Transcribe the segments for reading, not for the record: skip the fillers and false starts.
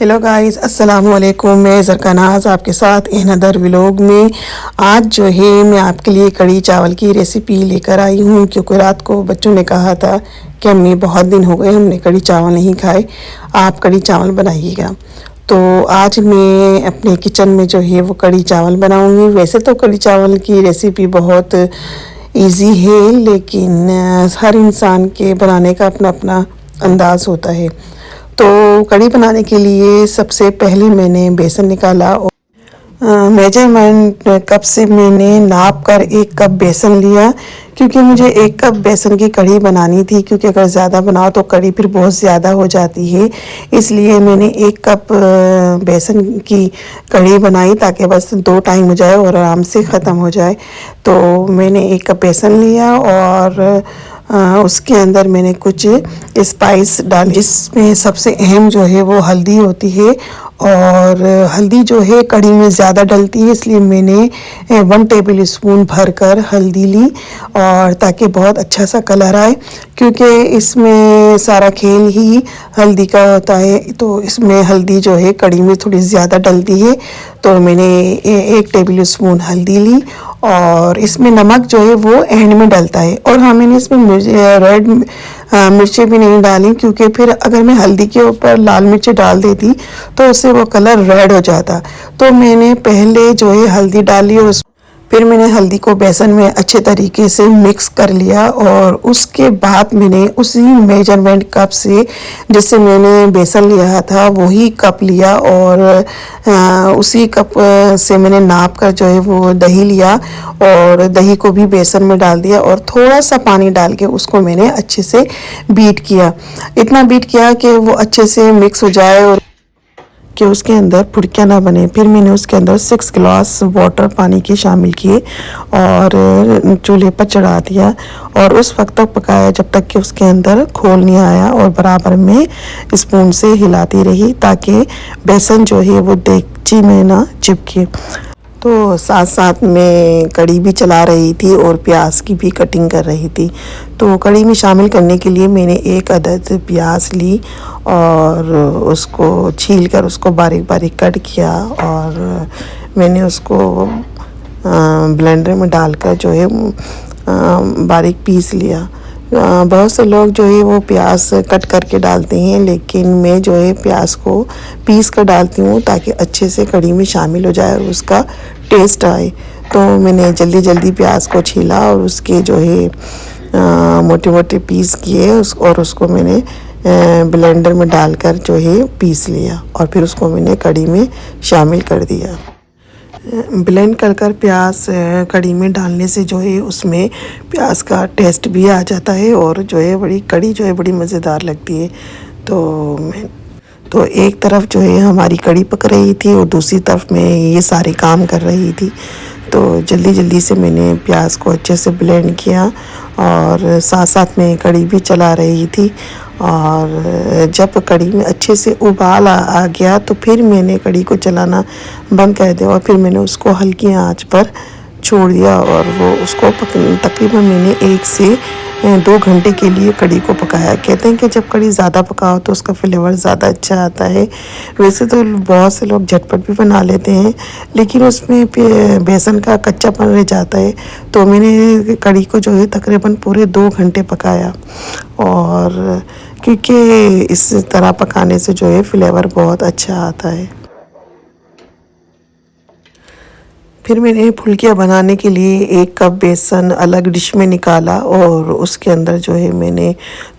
Hello guys, अस्सलाम वालेकुम। मैं ज़रकानाज़ आपके साथ इन अदर व्लॉग में आज जो है मैं आपके लिए कड़ी चावल की रेसिपी लेकर आई हूँ, क्योंकि रात को बच्चों ने कहा था कि अम्मी बहुत दिन हो गए हमने कड़ी चावल नहीं खाए, आप कड़ी चावल बनाइएगा। तो आज मैं अपने किचन में जो है वो कड़ी चावल बनाऊँगी। वैसे तो कड़ी चावल की रेसिपी बहुत इजी है, लेकिन हर इंसान के बनाने का अपना अपना अंदाज़ होता है। तो कड़ी बनाने के लिए सबसे पहले मैंने बेसन निकाला और मेजरमेंट कप से मैंने नाप कर 1 कप बेसन लिया, क्योंकि मुझे 1 कप बेसन की कड़ी बनानी थी। क्योंकि अगर ज़्यादा बनाओ तो कड़ी फिर बहुत ज़्यादा हो जाती है, इसलिए मैंने 1 कप बेसन की कड़ी बनाई ताकि बस 2 टाइम हो जाए और आराम से ख़त्म हो जाए। तो मैंने 1 कप बेसन लिया और उसके अंदर मैंने कुछ स्पाइस डाली। इसमें सबसे अहम जो है वो हल्दी होती है, और हल्दी जो है कड़ी में ज़्यादा डलती है, इसलिए मैंने 1 टेबल स्पून भरकर हल्दी ली, और ताकि बहुत अच्छा सा कलर आए। क्योंकि इसमें सारा खेल ही हल्दी का होता है, तो इसमें हल्दी जो है कड़ी में थोड़ी ज़्यादा डलती है। तो मैंने 1 टेबल स्पून हल्दी ली, और इसमें नमक जो है वो एंड में डलता है। और हाँ, मैंने इसमें रेड मिर्चें भी नहीं डाली, क्योंकि फिर अगर मैं हल्दी के ऊपर लाल मिर्ची डाल देती तो उससे वो कलर रेड हो जाता। तो मैंने पहले जो है हल्दी डाली, और फिर मैंने हल्दी को बेसन में अच्छे तरीके से मिक्स कर लिया, और उसके बाद मैंने उसी मेजरमेंट कप से, जिससे मैंने बेसन लिया था वही कप लिया, और उसी कप से मैंने नाप कर जो है वो दही लिया, और दही को भी बेसन में डाल दिया, और थोड़ा सा पानी डाल के उसको मैंने अच्छे से बीट किया। इतना बीट किया कि वो अच्छे से मिक्स हो जाए और कि उसके अंदर फुड़कियाँ ना बने। फिर मैंने उसके अंदर 6 गिलास वाटर पानी के शामिल किए और चूल्हे पर चढ़ा दिया, और उस वक्त तक पकाया जब तक कि उसके अंदर खोल नहीं आया, और बराबर में स्पून से हिलाती रही ताकि बेसन जो है वो देगची में ना चिपके। तो साथ साथ में कड़ी भी चला रही थी और प्याज की भी कटिंग कर रही थी। तो कड़ी में शामिल करने के लिए मैंने 1 अदद प्याज ली और उसको छील कर उसको बारीक बारीक कट किया, और मैंने उसको ब्लेंडर में डालकर जो है बारीक पीस लिया। बहुत से लोग जो है वो प्याज कट करके डालते हैं, लेकिन मैं जो है प्याज को पीस कर डालती हूँ ताकि अच्छे से कड़ी में शामिल हो जाए और उसका टेस्ट आए। तो मैंने जल्दी जल्दी प्याज को छीला और उसके जो है मोटे मोटे पीस किए और उसको मैंने ब्लेंडर में डालकर जो है पीस लिया, और फिर उसको मैंने कड़ी में शामिल कर दिया। ब्लेंड कर कर प्याज कड़ी में डालने से जो है उसमें प्याज का टेस्ट भी आ जाता है, और जो है बड़ी कड़ी जो है बड़ी मज़ेदार लगती है। तो एक तरफ जो है हमारी कड़ी पक रही थी और दूसरी तरफ मैं ये सारे काम कर रही थी। तो जल्दी जल्दी से मैंने प्याज को अच्छे से ब्लेंड किया, और साथ साथ में कड़ी भी चला रही थी। और जब कड़ी में अच्छे से उबाल आ गया तो फिर मैंने कड़ी को चलाना बंद कर दिया, और फिर मैंने उसको हल्की आंच पर छोड़ दिया, और वो उसको तकरीबन मैंने 1 से 2 घंटे के लिए कड़ी को पकाया। कहते हैं कि जब कड़ी ज़्यादा पकाओ तो उसका फ्लेवर ज़्यादा अच्छा आता है। वैसे तो बहुत से लोग झटपट भी बना लेते हैं, लेकिन उसमें बेसन का कच्चापन रह जाता है। तो मैंने कड़ी को जो है तकरीबन पूरे 2 घंटे पकाया, और क्योंकि इस तरह पकाने से जो है फ्लेवर बहुत अच्छा आता है। फिर मैंने फुल्कियाँ बनाने के लिए 1 कप बेसन अलग डिश में निकाला, और उसके अंदर जो है मैंने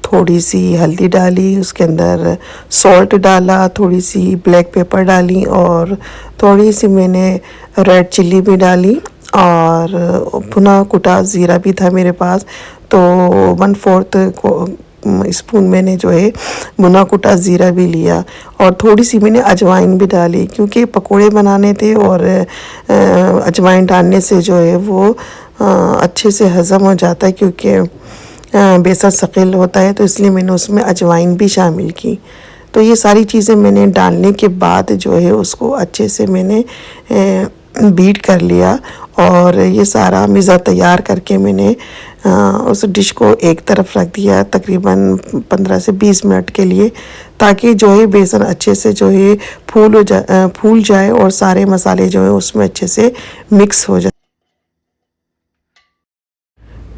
थोड़ी सी हल्दी डाली, उसके अंदर सॉल्ट डाला, थोड़ी सी ब्लैक पेपर डाली, और थोड़ी सी मैंने रेड चिल्ली भी डाली, और भुना कुटा ज़ीरा भी था मेरे पास। तो 1/4 स्पून मैंने जो है भुना कुटा ज़ीरा भी लिया, और थोड़ी सी मैंने अजवाइन भी डाली, क्योंकि पकोड़े बनाने थे, और अजवाइन डालने से जो है वो अच्छे से हज़म हो जाता है, क्योंकि बेसन सकील होता है, तो इसलिए मैंने उसमें अजवाइन भी शामिल की। तो ये सारी चीज़ें मैंने डालने के बाद जो है उसको अच्छे से मैंने बीट कर लिया, और ये सारा मिज़ा तैयार करके मैंने उस डिश को एक तरफ रख दिया तकरीबन 15 से 20 मिनट के लिए, ताकि जो है बेसन अच्छे से जो है फूल जाए और सारे मसाले जो है उसमें अच्छे से मिक्स हो जाए।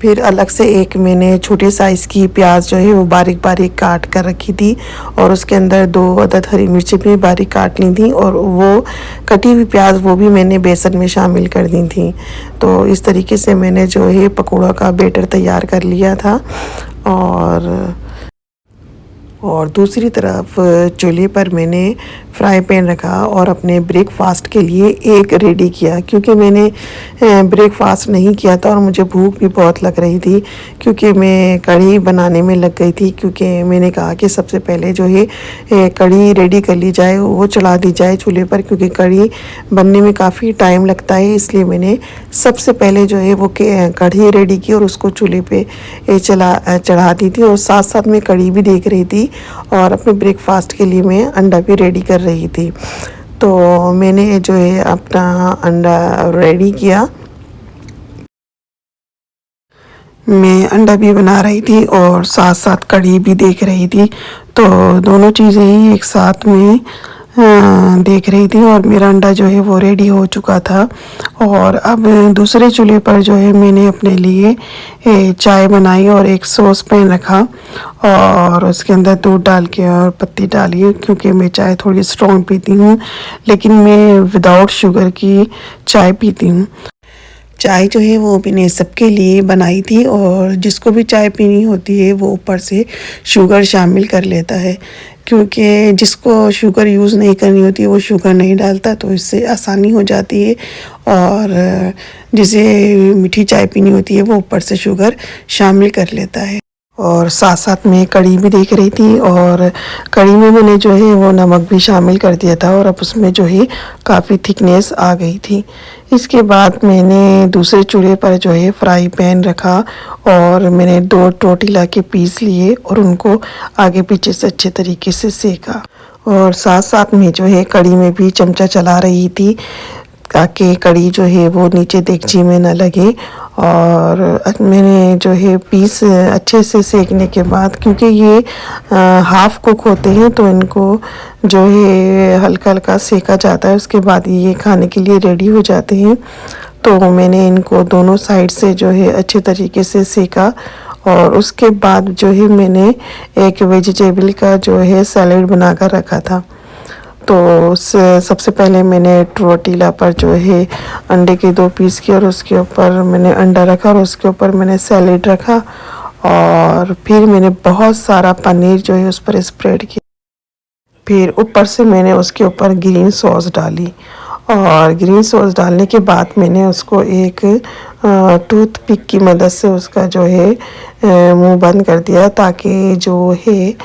फिर अलग से एक मैंने छोटे साइज़ की प्याज जो है वो बारीक बारीक काट कर रखी थी, और उसके अंदर 2 अदद हरी मिर्ची भी बारीक काट ली थी, और वो कटी हुई प्याज वो भी मैंने बेसन में शामिल कर दी थी। तो इस तरीके से मैंने जो है पकौड़ा का बैटर तैयार कर लिया था। और दूसरी तरफ चूल्हे पर मैंने फ्राई पैन रखा और अपने ब्रेकफास्ट के लिए एग रेडी किया, क्योंकि मैंने ब्रेकफास्ट नहीं किया था और मुझे भूख भी बहुत लग रही थी, क्योंकि मैं कढ़ी बनाने में लग गई थी। क्योंकि मैंने कहा कि सबसे पहले जो है कढ़ी रेडी कर ली जाए, वो चढ़ा दी जाए चूल्हे पर, क्योंकि कढ़ी बनने में काफ़ी टाइम लगता है। इसलिए मैंने सबसे पहले जो है वो कढ़ी रेडी की और उसको चूल्हे पे चढ़ा दी थी, और साथ साथ मैं कढ़ी भी देख रही थी और अपने ब्रेकफास्ट के लिए मैं अंडा भी रेडी कर रही थी। तो मैंने जो है अपना अंडा रेडी किया, मैं अंडा भी बना रही थी और साथ साथ कढ़ी भी देख रही थी। तो दोनों चीज़ें ही एक साथ में देख रही थी, और मेरा अंडा जो है वो रेडी हो चुका था। और अब दूसरे चूल्हे पर जो है मैंने अपने लिए चाय बनाई और एक सॉस पैन रखा, और उसके अंदर दूध डाल के और पत्ती डाली, क्योंकि मैं चाय थोड़ी स्ट्रॉन्ग पीती हूँ, लेकिन मैं विदाउट शुगर की चाय पीती हूँ। चाय जो है वो मैंने सबके लिए बनाई थी, और जिसको भी चाय पीनी होती है वो ऊपर से शुगर शामिल कर लेता है, क्योंकि जिसको शुगर यूज़ नहीं करनी होती वो शुगर नहीं डालता, तो इससे आसानी हो जाती है। और जिसे मीठी चाय पीनी होती है वो ऊपर से शुगर शामिल कर लेता है। और साथ साथ में कढ़ी भी देख रही थी, और कढ़ी में मैंने जो है वो नमक भी शामिल कर दिया था, और अब उसमें जो है काफ़ी थिकनेस आ गई थी। इसके बाद मैंने दूसरे चूल्हे पर जो है फ्राई पैन रखा, और मैंने 2 टोटीला के पीस लिए और उनको आगे पीछे से अच्छे तरीके से सेका, और साथ साथ में जो है कढ़ी में भी चमचा चला रही थी, ताकि कढ़ी जो है वो नीचे देगची में न लगे। और मैंने जो है पीस अच्छे से सेकने के बाद, क्योंकि ये हाफ़ कुक होते हैं, तो इनको जो है हल्का हल्का सेका जाता है, उसके बाद ये खाने के लिए रेडी हो जाते हैं। तो मैंने इनको दोनों साइड से जो है अच्छे तरीके से सेका, और उसके बाद जो है मैंने एक वेजिटेबल का जो है सैलेड बना कर रखा था। तो सबसे पहले मैंने टोटीला पर जो है अंडे के 2 पीस किए, और उसके ऊपर मैंने अंडा रखा, और उसके ऊपर मैंने सैलेड रखा, और फिर मैंने बहुत सारा पनीर जो है उस पर स्प्रेड किया। फिर ऊपर से मैंने उसके ऊपर ग्रीन सॉस डाली, और ग्रीन सॉस डालने के बाद मैंने उसको एक टूथ पिक की मदद से उसका जो है मुंह बंद कर दिया, ताकि जो है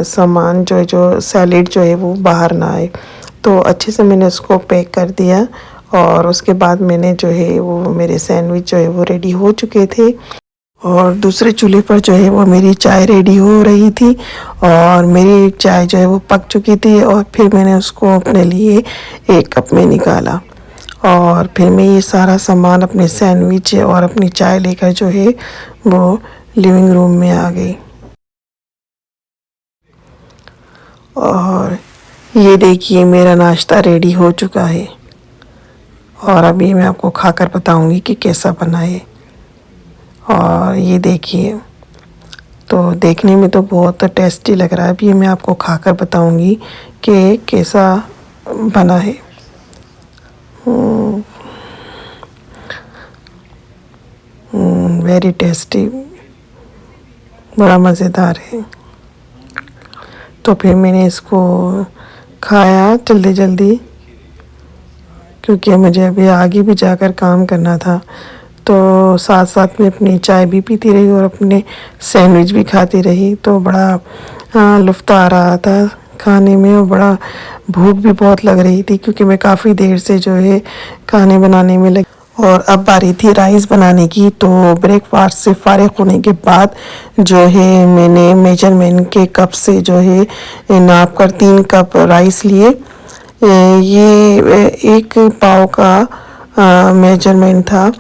सामान जो सैलेड जो है वो बाहर ना आए। तो अच्छे से मैंने उसको पैक कर दिया, और उसके बाद मैंने जो है वो मेरे सैंडविच जो है वो रेडी हो चुके थे। और दूसरे चूल्हे पर जो है वो मेरी चाय रेडी हो रही थी, और मेरी चाय जो है वो पक चुकी थी, और फिर मैंने उसको अपने लिए एक कप में निकाला, और फिर मैं ये सारा सामान अपने सैंडविच और अपनी चाय लेकर जो है वो लिविंग रूम में आ गई। और ये देखिए मेरा नाश्ता रेडी हो चुका है, और अभी मैं आपको खाकर बताऊंगी कि कैसा बना है। और ये देखिए, तो देखने में तो बहुत टेस्टी लग रहा है। अभी मैं आपको खाकर बताऊंगी कि कैसा बना है। वेरी टेस्टी, बड़ा मज़ेदार है। तो फिर मैंने इसको खाया जल्दी जल्दी, क्योंकि मुझे अभी आगे भी जाकर काम करना था। तो साथ साथ में अपनी चाय भी पीती रही और अपने सैंडविच भी खाती रही। तो बड़ा लुत्फ़ आ रहा था खाने में, और बड़ा भूख भी बहुत लग रही थी, क्योंकि मैं काफ़ी देर से जो है खाने बनाने में लगी। और अब बारी थी राइस बनाने की। तो ब्रेकफास्ट से फारिग होने के बाद जो है मैंने मेजरमेंट के कप से जो है नाप कर 3 कप राइस लिए। ये 1 पाव का मेजरमेंट था,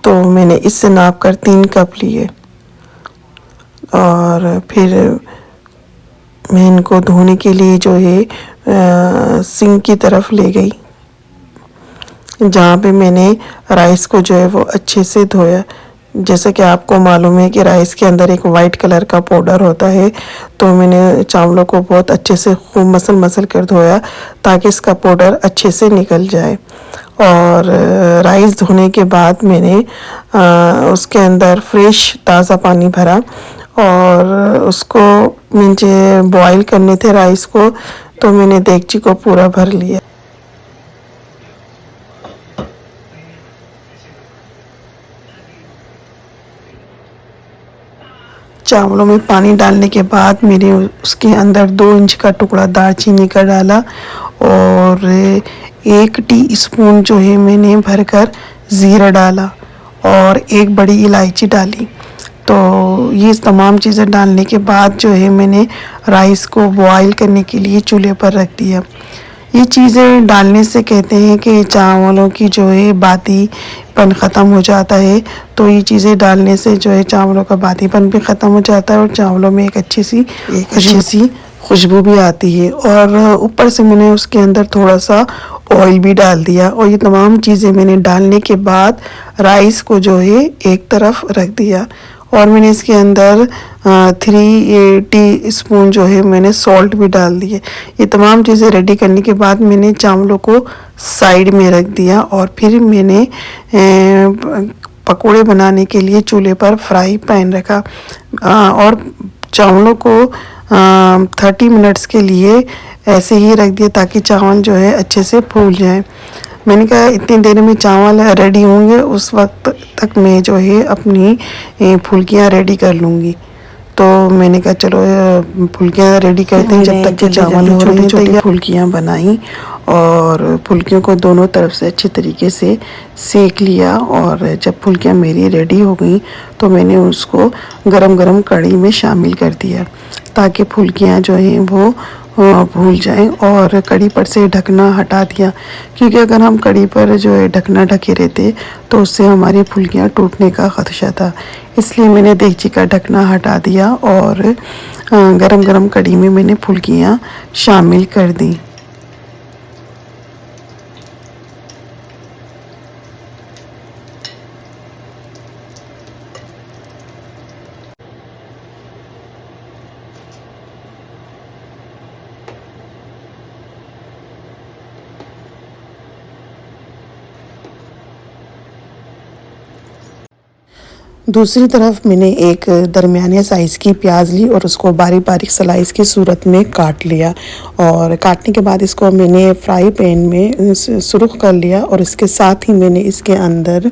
तो मैंने इससे नाप कर 3 कप लिए और फिर मैं इनको धोने के लिए जो है सिंक की तरफ ले गई, जहाँ पे मैंने राइस को जो है वो अच्छे से धोया। जैसे कि आपको मालूम है कि राइस के अंदर एक वाइट कलर का पाउडर होता है, तो मैंने चावलों को बहुत अच्छे से खूब मसल कर धोया ताकि इसका पाउडर अच्छे से निकल जाए। और राइस धोने के बाद मैंने उसके अंदर फ्रेश ताज़ा पानी भरा और उसको मुझे बॉईल करने थे राइस को, तो मैंने देगची को पूरा भर लिया। चावलों में पानी डालने के बाद मैंने उसके अंदर 2 इंच का टुकड़ा दालचीनी का डाला और 1 टीस्पून जो है मैंने भरकर ज़ीरा डाला और 1 बड़ी इलायची डाली। तो ये तमाम चीज़ें डालने के बाद जो है मैंने राइस को बॉईल करने के लिए चूल्हे पर रख दिया। ये चीज़ें डालने से कहते हैं कि चावलों की जो है बातीपन ख़त्म हो जाता है, तो ये चीज़ें डालने से जो है चावलों का बातीपन भी ख़त्म हो जाता है और चावलों में एक अच्छी सी खुशबू भी आती है। और ऊपर से मैंने उसके अंदर थोड़ा सा ऑयल भी डाल दिया और ये तमाम चीज़ें मैंने डालने के बाद राइस को जो है एक तरफ रख दिया और मैंने इसके अंदर 3 टीस्पून जो है मैंने सॉल्ट भी डाल दिए। ये तमाम चीज़ें रेडी करने के बाद मैंने चावलों को साइड में रख दिया और फिर मैंने पकोड़े बनाने के लिए चूल्हे पर फ्राई पैन रखा और चावलों को 30 मिनट्स के लिए ऐसे ही रख दिया ताकि चावल जो है अच्छे से फूल जाए। मैंने कहा इतनी देर में चावल रेडी होंगे, उस वक्त तक मैं जो है अपनी फुल्कियाँ रेडी कर लूँगी। तो मैंने कहा चलो फुल्कियाँ रेडी करते हैं जब तक के चावल हो रहे हैं। छोटी फुल्कियाँ बनाई और फुल्कियों को दोनों तरफ से अच्छे तरीके से सेक लिया और जब फुल्कियाँ मेरी रेडी हो गई तो मैंने उसको गरम गरम कढ़ी में शामिल कर दिया ताकि फुल्कियाँ जो हैं वो भूल जाएं और कढ़ी पर से ढकना हटा दिया, क्योंकि अगर हम कढ़ी पर जो है ढकना ढके रहते तो उससे हमारी फुल्कियाँ टूटने का ख़दशा था। इसलिए मैंने देगची का ढकना हटा दिया और गरम गरम कढ़ी में मैंने फुल्कियाँ शामिल कर दी। दूसरी तरफ मैंने एक दरमियाने साइज़ की प्याज ली और उसको बारीक बारीक स्लाइस की सूरत में काट लिया और काटने के बाद इसको मैंने फ्राई पैन में सुर्ख कर लिया और इसके साथ ही मैंने इसके अंदर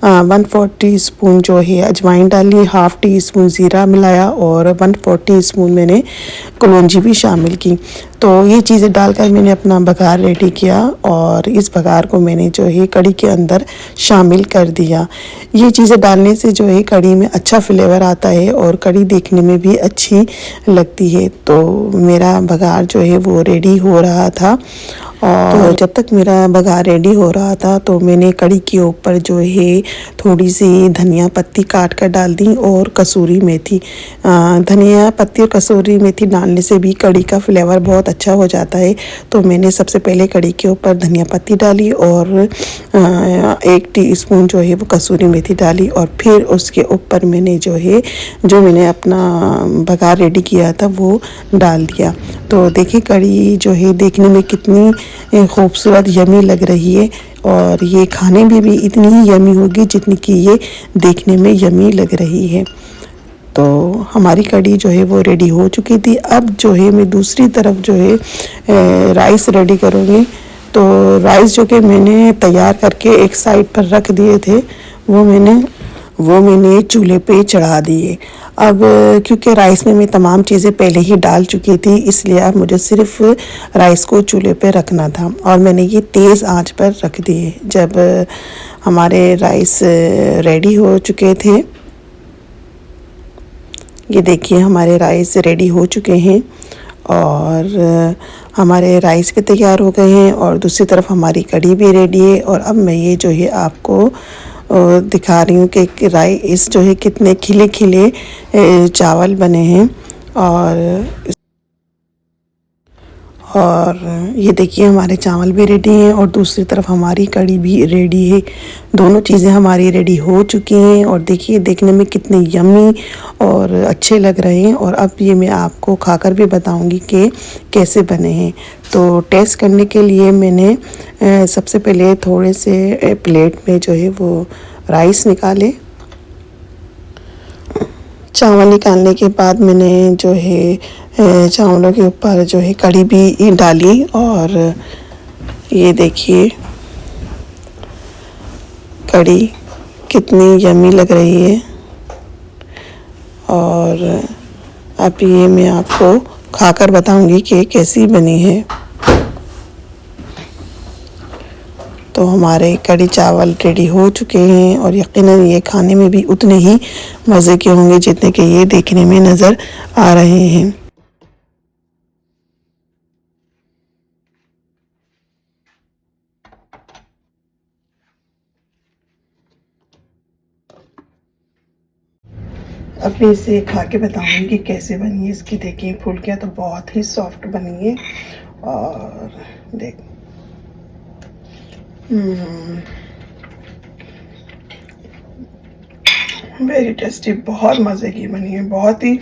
1/4 टीस्पून जो है अजवाइन डाली, 1/2 टीस्पून ज़ीरा मिलाया और 1/4 टीस्पून मैंने कलौंजी भी शामिल की। तो ये चीज़ें डालकर मैंने अपना बघार रेडी किया और इस बघार को मैंने जो है कढ़ी के अंदर शामिल कर दिया। ये चीज़ें डालने से जो है कढ़ी में अच्छा फ्लेवर आता है और कढ़ी देखने में भी अच्छी लगती है। तो मेरा बघार जो है वो रेडी हो रहा था और तो जब तक मेरा बघार रेडी हो रहा था तो मैंने कढ़ी के ऊपर जो है थोड़ी सी धनिया पत्ती काट कर डाल दी और कसूरी मेथी। धनिया पत्ती और कसूरी मेथी डालने से भी कढ़ी का फ्लेवर बहुत अच्छा हो जाता है। तो मैंने सबसे पहले कढ़ी के ऊपर धनिया पत्ती डाली और 1 टीस्पून जो है वो कसूरी मेथी डाली और फिर उसके ऊपर मैंने जो मैंने अपना बघार रेडी किया था वो डाल दिया। तो देखिए कढ़ी जो है देखने में कितनी खूबसूरत यमी लग रही है और ये खाने में भी इतनी ही यमी होगी जितनी कि ये देखने में यमी लग रही है। तो हमारी कढ़ी जो है वो रेडी हो चुकी थी। अब जो है मैं दूसरी तरफ जो है राइस रेडी करूँगी। तो राइस जो कि मैंने तैयार करके एक साइड पर रख दिए थे वो मैंने चूल्हे पे चढ़ा दिए। अब क्योंकि राइस में मैं तमाम चीज़ें पहले ही डाल चुकी थी इसलिए अब मुझे सिर्फ राइस को चूल्हे पे रखना था और मैंने ये तेज़ आंच पर रख दिए। जब हमारे राइस रेडी हो चुके थे, ये देखिए हमारे राइस रेडी हो चुके हैं और हमारे राइस भी तैयार हो गए हैं और दूसरी तरफ हमारी कढ़ी भी रेडी है। और अब मैं ये जो है आपको दिखा रही हूँ कि राइस जो है कितने खिले खिले चावल बने हैं। और ये देखिए हमारे चावल भी रेडी हैं और दूसरी तरफ हमारी कढ़ी भी रेडी है। दोनों चीज़ें हमारी रेडी हो चुकी हैं और देखिए देखने में कितने यम्मी और अच्छे लग रहे हैं। और अब ये मैं आपको खाकर भी बताऊंगी कि कैसे बने हैं। तो टेस्ट करने के लिए मैंने सबसे पहले थोड़े से प्लेट में जो है वो राइस निकाले। चावल निकालने के बाद मैंने जो है चावलों के ऊपर जो है कढ़ी भी डाली। और ये देखिए कढ़ी कितनी यम्मी लग रही है। और अब ये मैं आपको खाकर बताऊंगी कि कैसी बनी है। तो हमारे कढ़ी चावल रेडी हो चुके हैं और यकीनन ये खाने में भी उतने ही मज़े के होंगे जितने कि ये देखने में नज़र आ रहे हैं। अब मैं इसे खा के बताऊंगी कि कैसे बनी है। इसकी देखिए फुल्कियाँ तो बहुत ही सॉफ्ट बनी है। और देख वेरी टेस्टी, बहुत मज़े की बनी है, बहुत ही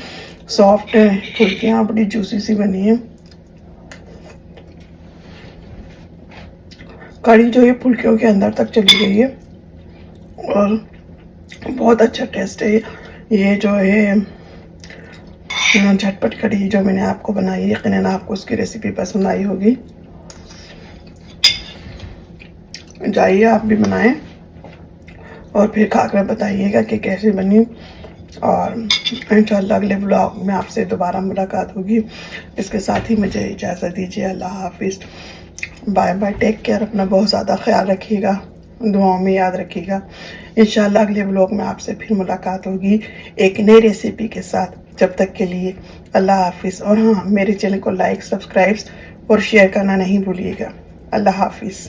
सॉफ्ट है फुल्कियाँ, बड़ी जूसी सी बनी है। कढ़ी जो है फुल्कियों के अंदर तक चली गई है और बहुत अच्छा टेस्ट है। ये जो है झटपट कढ़ी जो मैंने आपको बनाई है, यकीनन आपको उसकी रेसिपी पसंद आई होगी। जाइए आप भी बनाएं और फिर खाकर बताइएगा कि कैसे बनी। और इंशाल्लाह अगले व्लॉग में आपसे दोबारा मुलाकात होगी। इसके साथ ही मुझे इजाज़त दीजिए। अल्लाह हाफिज़, बाय बाय, टेक केयर, अपना बहुत ज़्यादा ख्याल रखिएगा, दुआओं में याद रखिएगा। इंशाल्लाह अगले व्लॉग में आपसे फिर मुलाकात होगी एक नई रेसिपी के साथ। जब तक के लिए अल्लाह हाफिज़। और हाँ, मेरे चैनल को लाइक, सब्सक्राइब और शेयर करना नहीं भूलिएगा। अल्लाह हाफिज़।